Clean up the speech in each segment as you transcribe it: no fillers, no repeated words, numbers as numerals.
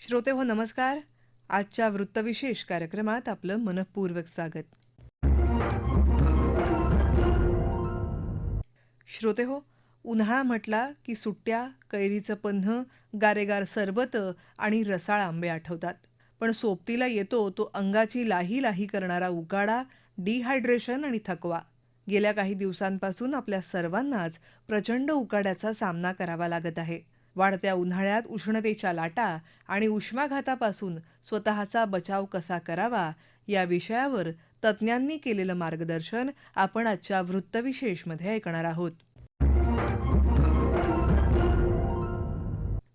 श्रोते हो नमस्कार. आजच्या वृत्तविशेष कार्यक्रमात आपलं मनःपूर्वक स्वागत. श्रोते हो, उन्हाळा म्हटला की सुट्ट्या, कैरीचं पन्ह, गारेगार सरबतं आणि रसाळ आंबे आठवतात. पण सोबतीला येतो तो अंगाची लाही लाही करणारा उकाडा, डिहायड्रेशन आणि थकवा. गेल्या काही दिवसांपासून आपल्या सर्वांनाच प्रचंड उकाड्याचा सामना करावा लागत आहे. वाढत्या उन्हाळ्यात उष्णतेच्या लाटा आणि उष्माघातापासून स्वतःचा बचाव कसा करावा या विषयावर तज्ज्ञांनी केलेलं मार्गदर्शन आपण आजच्या वृत्तविशेषमध्ये ऐकणार आहोत.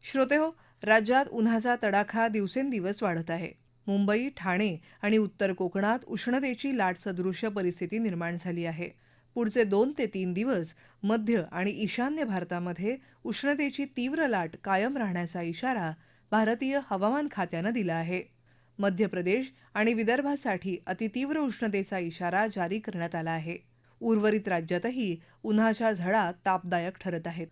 श्रोतेहो, राज्यात उन्हाचा तडाखा दिवसेंदिवस वाढत आहे. मुंबई, ठाणे आणि उत्तर कोकणात उष्णतेची लाटसदृश्य परिस्थिती निर्माण झाली आहे. पुढचे 2 ते 3 दिवस मध्य आणि ईशान्य भारतामध्ये उष्णतेची तीव्र लाट कायम राहण्याचा इशारा भारतीय हवामान खात्यानं दिला आहे. मध्य प्रदेश आणि विदर्भासाठी अतितीव्र उष्णतेचा इशारा जारी करण्यात आला आहे. उर्वरित राज्यातही उन्हाच्या झळा तापदायक ठरत आहेत.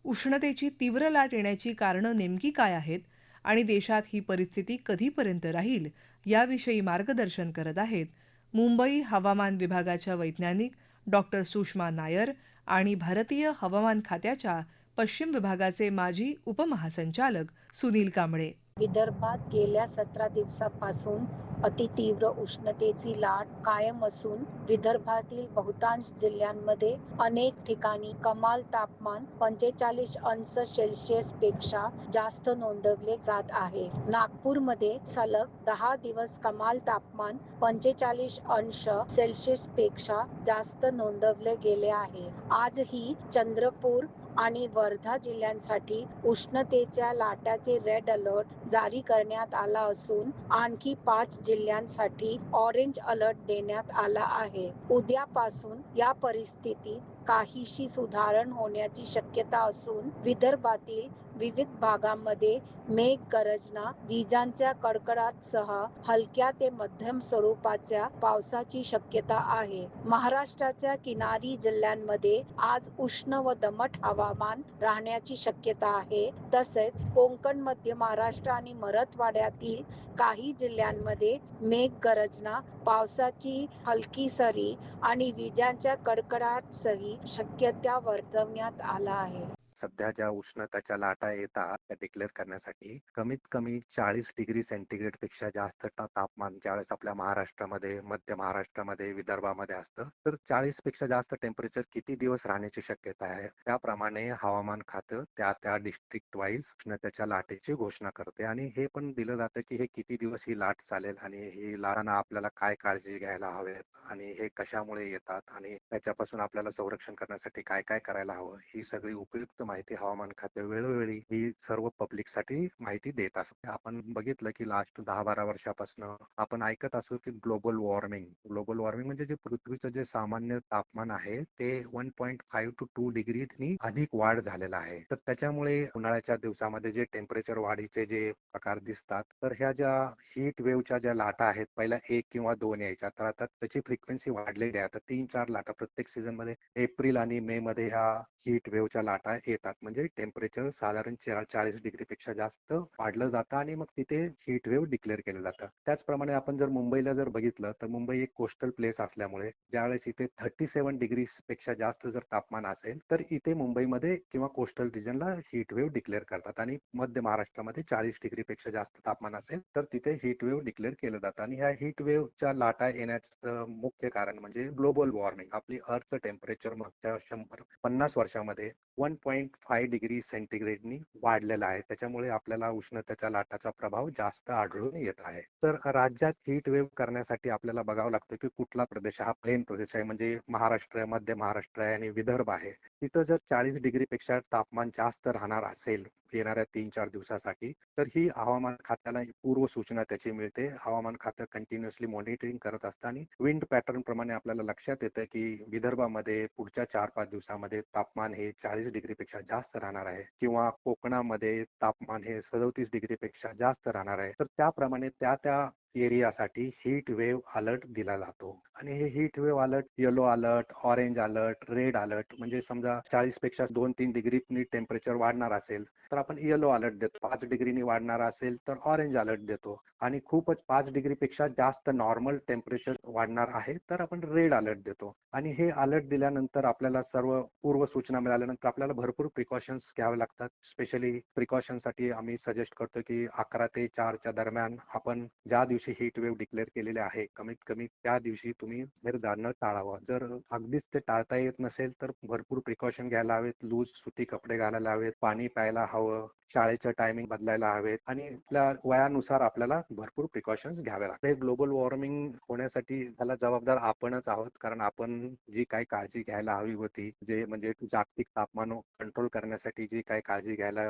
उष्णतेची तीव्र लाट येण्याची कारणं नेमकी काय आहेत आणि देशात ही परिस्थिती कधीपर्यंत राहील याविषयी मार्गदर्शन करत आहेत मुंबई हवामान विभागाच्या वैज्ञानिक डॉक्टर सुषमा नायर आणि भारतीय हवामान खात्याच्या पश्चिम विभागाचे माजी उपमहासंचालक सुनील कांबळे. विदर्भात गेल्या 17 दिवसापासून अतितीव्र उष्णतेची लाट कायम असून विदर्भातील बहुतांश जिल्ह्यांमध्ये अनेक ठिकाणी कमाल तापमान 45 अंश सेल्सिअस पेक्षा जास्त नोंदवले जात आहे. नागपूरमध्ये सलग 10 दिवस कमाल तापमान 45 अंश सेल्सिअस पेक्षा जास्त नोंदवले गेले आहे. आजही चंद्रपूर आणि वर्धा जिल्ह्यांसाठी उष्णतेच्या लाटाचे रेड अलर्ट जारी करण्यात आला असून आणखी 5 जिल्ह्यांसाठी ऑरेंज अलर्ट देण्यात आला आहे. उद्यापासून या परिस्थितीत काहीशी सुधारण होण्याची शक्यता असून विदर्भातील विविध भागांमध्ये मेघगर्जना, विजांच्या कडकडाटासह हलक्या ते मध्यम स्वरूपाच्या पावसाची शक्यता आहे. महाराष्ट्राच्या किनारी जिल्ह्यांमध्ये आज उष्ण व दमट हवामान राहण्याची शक्यता आहे. तसेच कोकण, मध्य महाराष्ट्र आणि मराठवाड्यातील काही जिल्ह्यांमध्ये मेघगर्जना, पावसाची हलकी सरी आणि विजांच्या कडकडाटासह शक्यता वर्तवण्यात आला आहे. सध्या ज्या उष्णतेच्या लाटा येतात त्या डिक्लेअर करण्यासाठी कमीत कमी 40 डिग्री सेंटीग्रेड पेक्षा जास्त तापमान ज्यावेळेस आपल्या महाराष्ट्रामध्ये, मध्य महाराष्ट्रामध्ये, विदर्भामध्ये असतं, तर 40 पेक्षा जास्त टेम्परेचर किती दिवस राहण्याची शक्यता आहे त्याप्रमाणे हवामान खातं त्या डिस्ट्रिक्ट वाईज उष्णतेच्या लाटेची घोषणा करते आणि हे पण दिलं जातं की हे किती दिवस ही लाट चालेल आणि ही लाटांना आपल्याला काय काळजी घ्यायला हवे आणि हे कशामुळे येतात आणि त्याच्यापासून आपल्याला संरक्षण करण्यासाठी काय काय करायला हवं ही सगळी उपयुक्त माहिती हवामान खाते वेळोवेळी ही सर्व पब्लिकसाठी माहिती देत असते. आपण बघितलं की लास्ट 10-12 वर्षापासून आपण ऐकत असू की ग्लोबल वॉर्मिंग म्हणजे जे पृथ्वीचं जे सामान्य तापमान आहे ते 1.5 to 2 डिग्रीनी अधिक वाढ झालेला आहे. तर त्याच्यामुळे उन्हाळ्याच्या दिवसामध्ये जे टेम्परेचर वाढीचे जे प्रकार दिसतात तर ह्या ज्या हीट वेव्हच्या ज्या लाटा आहेत पहिल्या 1 किंवा 2 यायच्या तर आता त्याची फ्रिक्वेन्सी वाढलेली आहे. आता 3-4 लाटा प्रत्येक सीझन मध्ये एप्रिल आणि मे मध्ये ह्या हीट वेव्हच्या लाटा येतात. म्हणजे टेम्परेचर साधारण 40 डिग्री पेक्षा जास्त वाढलं जातं आणि मग तिथे हीट वेव्ह डिक्लेअर केलं जातं. त्याचप्रमाणे आपण जर मुंबईला जर बघितलं तर मुंबई एक कोस्टल प्लेस असल्यामुळे ज्यावेळेस इथे 37 डिग्री पेक्षा जास्त जर तापमान असेल तर इथे मुंबईमध्ये किंवा कोस्टल रिजनला हीट वेव्ह डिक्लेअर करतात आणि मध्य महाराष्ट्रामध्ये 40 डिग्री पेक्षा जास्त तापमान असेल तर तिथे हीट वेव्ह डिक्लेअर केलं जातं आणि ह्या हीट वेव्हच्या लाटा येण्याचं मुख्य कारण म्हणजे ग्लोबल वॉर्मिंग. आपली अर्थचं टेम्परेचर मागच्या 150 वर्षामध्ये 1.5 डिग्री सेंटीग्रेडनी वाढलेला आहे. त्याच्यामुळे आपल्याला उष्णतेच्या लाटाचा प्रभाव जास्त आढळून येत आहे. तर राज्यात हीट वेव्ह करण्यासाठी आपल्याला बघावं लागतं की कुठला प्रदेश हा प्लेन प्रदेश आहे म्हणजे महाराष्ट्र, मध्य महाराष्ट्र आहे आणि विदर्भ आहे. तिथं जर 40 डिग्री पेक्षा तापमान जास्त राहणार असेल येणाऱ्या 3-4 दिवसासाठी तर ही हवामान खात्याला पूर्व सूचना त्याची मिळते. हवामान खातं कंटिन्युअसली मॉनिटरिंग करत असतं आणि विंड पॅटर्न प्रमाणे आपल्याला लक्षात येतं की विदर्भामध्ये पुढच्या 4-5 दिवसामध्ये तापमान हे 40 डिग्री पेक्षा जास्त राहणार आहे किंवा कोकणामध्ये तापमान हे 37 डिग्री पेक्षा जास्त राहणार आहे. तर त्याप्रमाणे त्या एरियासाठी हीट वेव्ह अलर्ट दिला जातो आणि हे heat wave alert yellow alert, orange alert, red alert म्हणजे समजा 40 पेक्षा 2-3 डिग्रीनी टेम्परेचर वाढणार असेल तर आपण येलो अलर्ट देतो. 5 डिग्रीनी वाढणार असेल तर ऑरेंज अलर्ट देतो आणि खूपच 5 डिग्रीपेक्षा जास्त नॉर्मल टेम्परेचर वाढणार आहे तर आपण रेड अलर्ट देतो. आणि हे अलर्ट दिल्यानंतर आपल्याला सर्व पूर्व सूचना मिळाल्यानंतर आपल्याला भरपूर प्रिकॉशन्स घ्यावे लागतात. स्पेशली प्रिकॉशनसाठी आम्ही सजेस्ट करतो की 11 ते 4च्या दरम्यान आपण ज्या दिवशी हीट वेव्ह डिक्लेअर केलेले आहे कमीत कमी त्या दिवशी तुम्ही बाहेर जाणं टाळावं. जर अगदीच ते टाळता येत नसेल तर भरपूर प्रिकॉशन घ्यायला हवेत. लूज सुती कपडे घालायला हवेत, पाणी प्यायला हवं, शाळेचं टायमिंग बदलायला हवेत आणि आपल्या वयानुसार आपल्याला भरपूर प्रिकॉशन्स घ्यावे लागतात. ग्लोबल वॉर्मिंग होण्यासाठी त्याला जबाबदार आपणच आहोत कारण आपण जी काही काळजी घ्यायला हवी होती जे म्हणजे जागतिक तापमान कंट्रोल करण्यासाठी जी काही काळजी घ्यायला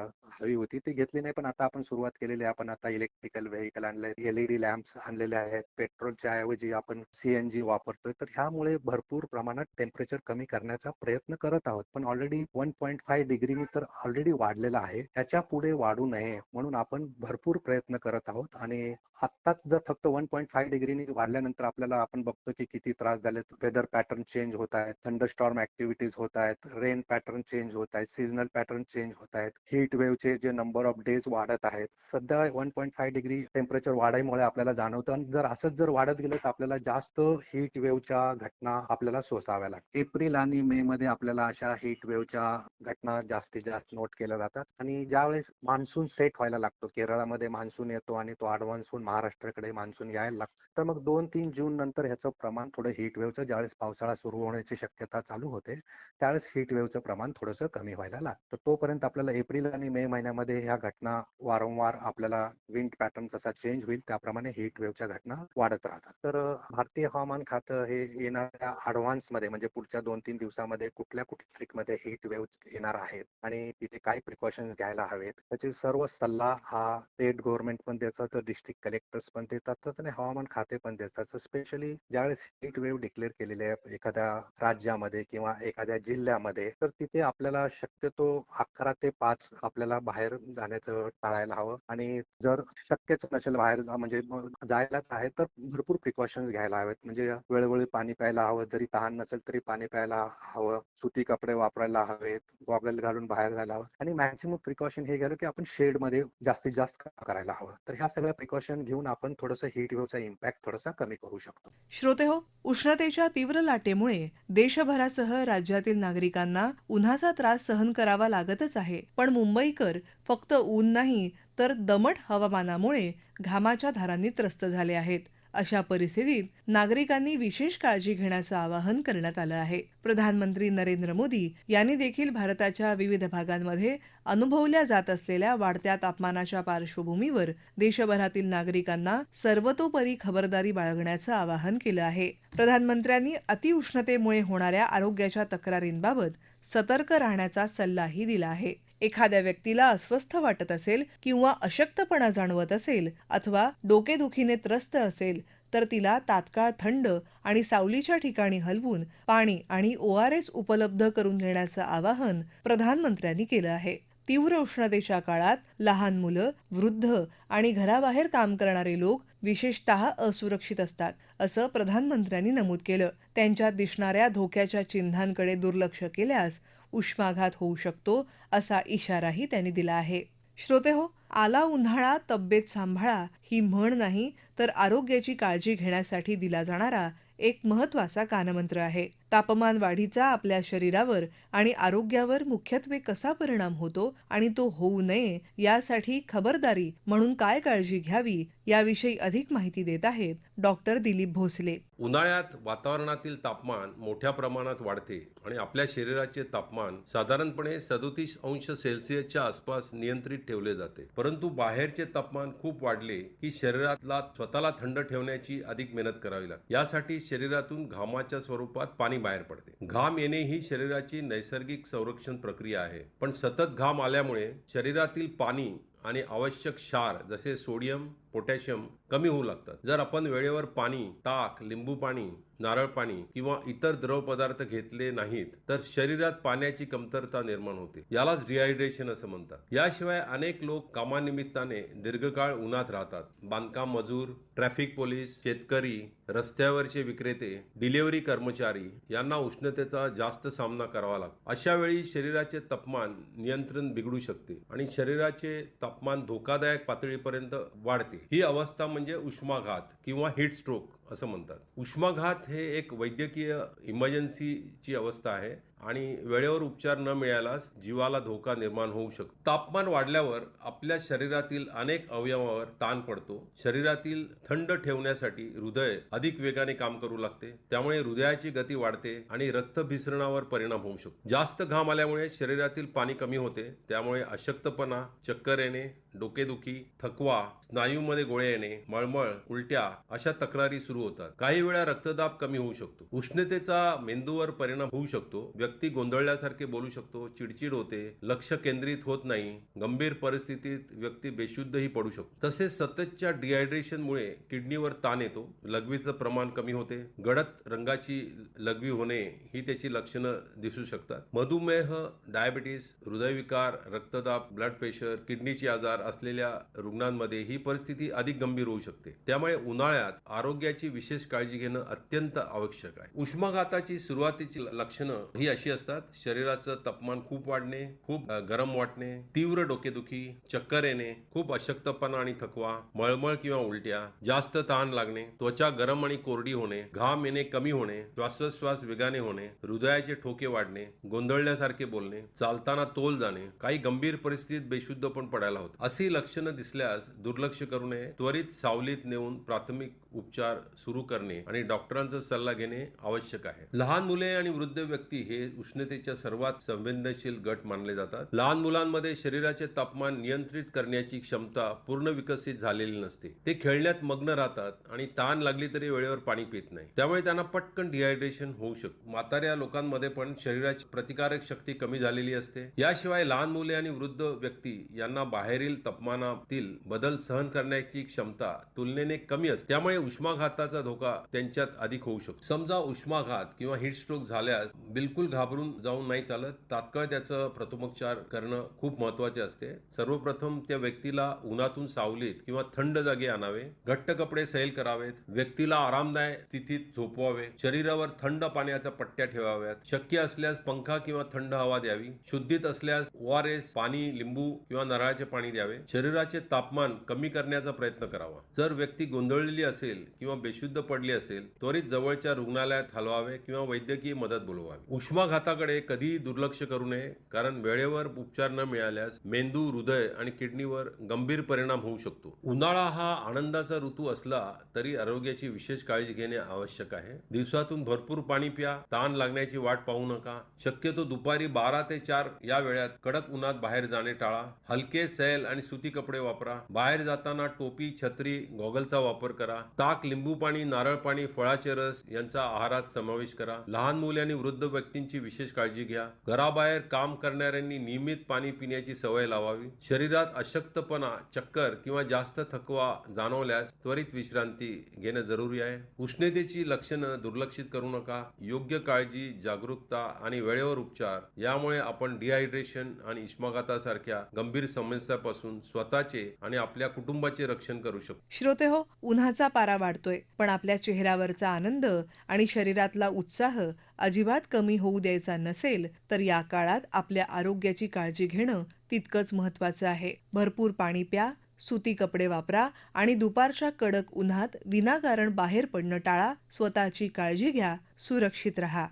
हवी होती ती घेतली नाही. पण आता आपण सुरुवात केलेली आहे. आपण आता इलेक्ट्रिकल व्हेकल आणले, LED लॅम्प्स आणलेले आहेत, पेट्रोलच्या ऐवजी आपण CNG वापरतोय. तर ह्यामुळे भरपूर प्रमाणात टेम्परेचर कमी करण्याचा प्रयत्न करत आहोत. पण ऑलरेडी 1.5 डिग्रीनी तर ऑलरेडी वाढलेला आहे. त्याच्या पुढे वाढू नये म्हणून आपण भरपूर प्रयत्न करत आहोत आणि आत्ताच जर फक्त 1.5 डिग्रीनी वाढल्यानंतर आपल्याला आपण बघतो की किती त्रास झाले. वेदर पॅटर्न चेंज होत आहेत, थंडरस्टॉर्म ऍक्टिव्हिटीज होत आहेत, रेन पॅटर्न चेंज होत आहेत, सीझनल पॅटर्न चेंज होत आहेत, हीट वेव्हचे जे नंबर ऑफ डेज वाढत आहेत. सध्या 1.5 डिग्री टेम्परेचर वाढीमुळे आपल्याला जाणवतं आणि जर असंच जर वाढत गेलं तर आपल्याला जास्त हीट वेव्हच्या घटना आपल्याला सोसाव्या लागतात. एप्रिल आणि मे मध्ये आपल्याला अशा हीट वेव्हच्या घटना जास्तीत जास्त नोट केल्या जातात आणि ज्यावेळेस मान्सून सेट व्हायला लागतो, केरळामध्ये मान्सून येतो आणि तो ऍडव्हान्स होऊन महाराष्ट्राकडे मान्सून यायला लागतो, तर मग 2-3 जून नंतर ह्याचं प्रमाण थोडं हीट वेव्हचं ज्यावेळेस पावसाळा सुरू होण्याची शक्यता चालू होते त्यावेळेस हीट वेव्हचं प्रमाण थोडंसं कमी व्हायला लागतं. तोपर्यंत आपल्याला एप्रिल आणि मे महिन्यामध्ये ह्या घटना वारंवार आपल्याला विंड पॅटर्न जसा चेंज होईल त्याप्रमाणे हीट वेव्हच्या घटना वाढत राहतात. तर भारतीय हवामान खातं हे येणाऱ्या ऍडव्हान्स मध्ये म्हणजे पुढच्या 2-3 दिवसामध्ये कुठल्या तारीखमध्ये हीट वेव्ह येणार आहेत आणि तिथे काय प्रिकॉशन्स घ्यायला हवेत त्याचे सर्व सल्ला हा स्टेट गव्हर्नमेंट पण देतात, डिस्ट्रिक्ट कलेक्टर्स पण देतात आणि हवामान खाते पण देतात. स्पेशली ज्यावेळेस हीट वेव्ह डिक्लेअर केलेले आहे एखाद्या राज्यामध्ये किंवा एखाद्या जिल्ह्यामध्ये तर तिथे आपल्याला शक्यतो 11 ते 5 आपल्याला बाहेर जाण्याचं टाळायला हवं आणि जर शक्यच नसेल बाहेर म्हणजे जायलाच आहे तर भरपूर प्रिकॉशन्स घ्यायला हवेत. म्हणजे वेळोवेळी पाणी प्यायला हवं, जरी तहान नसेल तरी पाणी प्यायला हवं, सुती कपडे वापरायला हवेत, गॉगल घालून बाहेर जायला हवं आणि मॅक्सिमम प्रिकॉशन हे गेलं की आपण शेड मध्ये जास्तीत जास्त करायला हवं. तर ह्या सगळ्या प्रिकॉशन घेऊन आपण थोडंसं हीट वेव्हचा इम्पॅक्ट थोडासा कमी करू शकतो. श्रोतेहो, उष्णतेच्या तीव्र लाटेमुळे देशभरासह राज्यातील नागरिकांना उन्हाचा त्रास सहन करावा लागतच आहे. पण मुंबईकर फक्त ऊन नाही तर दमट हवामानामुळे घामाच्या धारांनी त्रस्त झाले आहेत. अशा परिस्थितीत नागरिकांनी विशेष काळजी घेण्याचं आवाहन करण्यात आलं आहे. प्रधानमंत्री नरेंद्र मोदी यांनी देखील भारताच्या विविध भागांमध्ये अनुभवल्या जात असलेल्या वाढत्या तापमानाच्या पार्श्वभूमीवर देशभरातील नागरिकांना सर्वतोपरी खबरदारी बाळगण्याचं आवाहन केलं आहे. प्रधानमंत्र्यांनी अतिउष्णतेमुळे होणाऱ्या आरोग्याच्या तक्रारींबाबत सतर्क राहण्याचा सल्लाही दिला आहे. एखाद्या व्यक्तीला अस्वस्थ वाटत असेल किंवा अशक्तपणा जाणवत असेल अथवा डोकेदुखीने त्रस्त असेल तर तिला तात्काळ थंड आणि सावलीच्या ठिकाणी हलवून पाणी आणि ORS उपलब्ध करून देण्याचं आवाहन प्रधानमंत्र्यांनी केलं आहे. तीव्र उष्णतेच्या काळात लहान मुलं, वृद्ध आणि घराबाहेर काम करणारे लोक विशेषतः असुरक्षित असतात, असं प्रधानमंत्र्यांनी नमूद केलं. त्यांच्यात दिसणाऱ्या धोक्याच्या चिन्हांकडे दुर्लक्ष केल्यास उष्माघात होऊ शकतो, असा इशाराही त्यांनी दिला आहे. श्रोतेहो, आला उन्हाळा तब्येत सांभाळा ही म्हण नाही तर आरोग्याची काळजी घेण्यासाठी दिला जाणारा एक महत्वाचा कानमंत्र आहे. तापमान वाढीचा आपल्या शरीरावर आणि आरोग्यावर मुख्यत्वे कसा परिणाम होतो आणि तो होऊ नये यासाठी खबरदारी म्हणून काय काळजी घ्यावी याविषयी अधिक माहिती देत आहेत डॉक्टर दिलीप भोसले. उन्हाळ्यात वातावरणातील तापमान मोठ्या प्रमाणात वाढते आणि आपल्या शरीराचे तापमान साधारणपणे 37 अंश सेल्सिअसच्या आसपास नियंत्रित ठेवले जाते. परंतु बाहेरचे तापमान खूप वाढले की शरीराला स्वतःला थंड ठेवण्याची अधिक मेहनत करावी लागते. यासाठी शरीरातून घामाच्या स्वरूपात पाणी बाहेर पडते. घाम येणे ही शरीराची नैसर्गिक संरक्षण प्रक्रिया आहे. पण सतत घाम आल्यामुळे शरीरातील पाणी आणि आवश्यक क्षार जसे सोडियम, पोटॅशियम कमी होऊ लागतात. जर आपण वेळेवर पाणी, ताक, लिंबू पाणी नारळ पाणी किंवा इतर द्रव पदार्थ घेतले नाहीत तर शरीरात पाण्याची कमतरता निर्माण होते. यालाच डिहायड्रेशन असं म्हणतात. याशिवाय अनेक लोक कामानिमित्ताने दीर्घकाळ उन्हात राहतात. बांधकाम मजूर, ट्रॅफिक पोलीस, शेतकरी, रस्त्यावरचे विक्रेते, डिलिव्हरी कर्मचारी यांना उष्णतेचा जास्त सामना करावा लागतो. अशा वेळी शरीराचे तापमान नियंत्रण बिघडू शकते आणि शरीराचे तापमान धोकादायक पातळीपर्यंत वाढते. ही अवस्था म्हणजे उष्माघात किंवा हीट स्ट्रोक असं म्हणतात. उष्माघात हे एक वैद्यकीय इमर्जन्सीची अवस्था आहे आणि वेळेवर उपचार न मिळाल्यास जीवाला धोका निर्माण होऊ शकतो. तापमान वाढल्यावर आपल्या शरीरातील अनेक अवयवावर ताण पडतो. शरीरातील थंड ठेवण्यासाठी हृदय अधिक वेगाने काम करू लागते. त्यामुळे हृदयाची गती वाढते आणि रक्तभिसरणावर परिणाम होऊ शकतो. जास्त घाम आल्यामुळे शरीरातील पाणी कमी होते. त्यामुळे अशक्तपणा, चक्कर येणे, डोकेदुखी, थकवा, स्नायूमध्ये गोळे येणे, मळमळ, उलट्या अशा तक्रारी सुरू होतात. काही वेळा रक्तदाब कमी होऊ शकतो. उष्णतेचा मेंदूवर परिणाम होऊ शकतो. व्यक्ती गोंधळल्यासारखे बोलू शकतो, चिडचिड होते, लक्ष केंद्रित होत नाही. गंभीर परिस्थितीत व्यक्ती बेशुद्धही पडू शकतो. तसेच सततच्या डिहायड्रेशनमुळे किडनीवर ताण येतो, लघवीचं प्रमाण कमी होते, गडद रंगाची लघवी होणे ही त्याची लक्षणं दिसू शकतात. मधुमेह, डायबिटीस, हृदयविकार, रक्तदाब, ब्लड प्रेशर, किडनीचे आजार असलेल्या रुग्णांमध्ये ही परिस्थिती अधिक गंभीर होऊ शकते. त्यामुळे उन्हाळ्यात आरोग्याची विशेष काळजी घेणं अत्यंत आवश्यक आहे. उष्माघाताची सुरुवातीची लक्षणं ही अशी असतात: शरीराचं तापमान खूप वाढणे, खूप गरम वाटणे, तीव्र डोकेदुखी, चक्कर येणे, खूप अशक्तपणा आणि थकवा, मळमळ किंवा उलट्या, जास्त तहान लागणे, त्वचा गरम आणि कोरडी होणे, घाम येणे कमी होणे, श्वासोच्छ्वास वेगाने होणे, हृदयाचे ठोके वाढणे, गोंधळल्यासारखे बोलणे, चालताना तोल जाणे, काही गंभीर परिस्थितीत बेशुद्ध पण पडायला होतं. अशी लक्षणं दिसल्यास दुर्लक्ष करू नये. त्वरित सावलीत नेऊन प्राथमिक उपचार सुरू करणे आणि डॉक्टरांचा सल्ला घेणे आवश्यक आहे. लहान मुले आणि वृद्ध व्यक्ती हे उष्णतेच्या सर्वात संवेदनशील गट मानले जातात. लहान मुलांमध्ये शरीराचे तापमान नियंत्रित करण्याची क्षमता पूर्ण विकसित झालेली नसते. ते खेळण्यात मग्न राहतात आणि तहान लागली तरी वेळेवर पाणी पित नाही. त्यामुळे त्यांना पटकन डिहायड्रेशन होऊ शकते. म्हाताऱ्या लोकांमध्ये पण शरीराची प्रतिकारक शक्ती कमी झालेली असते. याशिवाय लहान मुले आणि वृद्ध व्यक्ती यांना बाहेरील तापमानातील बदल सहन करण्याची क्षमता तुलनेने कमी असते. त्यामुळे उष्माघाताचा धोका त्यांच्यात अधिक होऊ शकतो. समजा उष्माघात किंवा हीट स्ट्रोक झाल्यास बिलकुल घाबरून जाऊन नाही चालत. तात्काळ त्याचं प्रथमोपचार करणं खूप महत्त्वाचे असते. सर्वप्रथम त्या व्यक्तीला उन्हातून सावलीत किंवा थंड जागी आणावे. घट्ट कपडे सैल करावेत. व्यक्तीला आरामदायक स्थितीत झोपवावे. शरीरावर थंड पाण्याच्या पट्ट्या ठेवाव्यात. शक्य असल्यास पंखा किंवा थंड हवा द्यावी. शुद्धीत असल्यास ORS, पाणी, लिंबू किंवा नारळाचे पाणी द्यावे. शरीराचे तापमान कमी करण्याचा प्रयत्न करावा. जर व्यक्ती गोंधळलेली असेल किंवा बेशुद्ध पडली असेल त्वरित जवळच्या रुग्णालयात हलवावे किंवा वैद्यकीय मदत बोलवावी. उष्माघाताकडे कधीही दुर्लक्ष करू नये, कारण वेळेवर उपचार न मिळाल्यास मेंदू, हृदय आणि किडनीवर गंभीर परिणाम होऊ शकतो. उन्हाळा हा आनंदाचा ऋतू असला तरी आरोग्याची विशेष काळजी घेणे आवश्यक आहे. दिवसातून भरपूर पाणी प्या. ताण लागण्याची वाट पाहू नका. शक्यतो दुपारी 12 ते 4 या वेळात कडक उन्हात बाहेर जाणे टाळा. हलके सैल आणि सुती कपडे वापरा. बाहेर जाताना टोपी, छत्री, गॉगलचा वापर करा. ताक, लिंबू पाणी, नारळ पाणी, फळाचे रस यांचा आहारात समावेश करा. लहान मुले आणि वृद्ध व्यक्तींची विशेष काळजी घ्या. घराबाहेर काम करणाऱ्यांनी नियमित पाणी पिण्याची सवय लावावी. शरीरात अशक्तपणा, चक्कर किंवा जास्त थकवा जाणवल्यास त्वरित विश्रांती घेणं जरुरी आहे. उष्णतेची लक्षणं दुर्लक्षित करू नका. योग्य काळजी, जागरूकता आणि वेळेवर उपचार यामुळे आपण डिहायड्रेशन आणि उष्माघातासारख्या गंभीर समस्यापासून स्वतःचे आणि आपल्या कुटुंबाचे रक्षण करू शकतो. श्रोतेहो, उन्हाचा पारा वाढतोय, पण आपल्या चेहऱ्यावरचा आनंद आणि शरीरातला उत्साह अजिबात कमी होऊ द्यायचा नसेल तर या काळात आपल्या आरोग्याची काळजी घेणं तितकंच महत्त्वाचं आहे. भरपूर पाणी प्या, सुती कपडे वापरा आणि दुपारच्या कडक उन्हात विनाकारण बाहेर पडणं टाळा. स्वतःची काळजी घ्या. सुरक्षित राहा.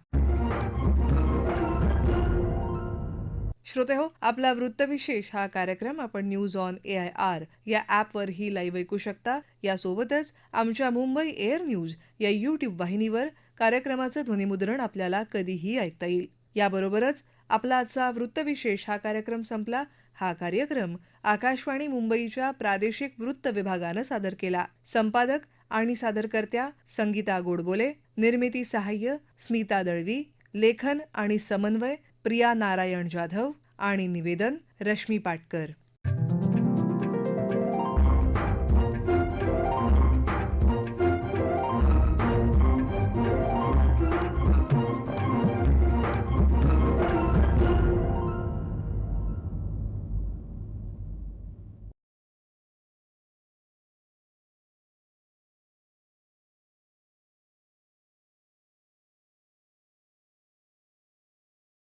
श्रोतेहो, आपला वृत्तविशेष हा कार्यक्रम आपण न्यूज ऑन AIR या ॲपवरही लाईव्ह ऐकू शकता. यासोबतच आमच्या मुंबई एअर न्यूज या YouTube वाहिनीवर कार्यक्रमाचं ध्वनिमुद्रण आपल्याला कधीही ऐकता येईल. याबरोबरच आपला आजचा वृत्तविशेष हा कार्यक्रम संपला. हा कार्यक्रम आकाशवाणी मुंबईच्या प्रादेशिक वृत्त विभागानं सादर केला. संपादक आणि सादरकर्त्या संगीता गोडबोले, निर्मिती सहाय्य स्मिता दळवी, लेखन आणि समन्वय प्रिया नारायण जाधव आणि निवेदन रश्मी पाटकर.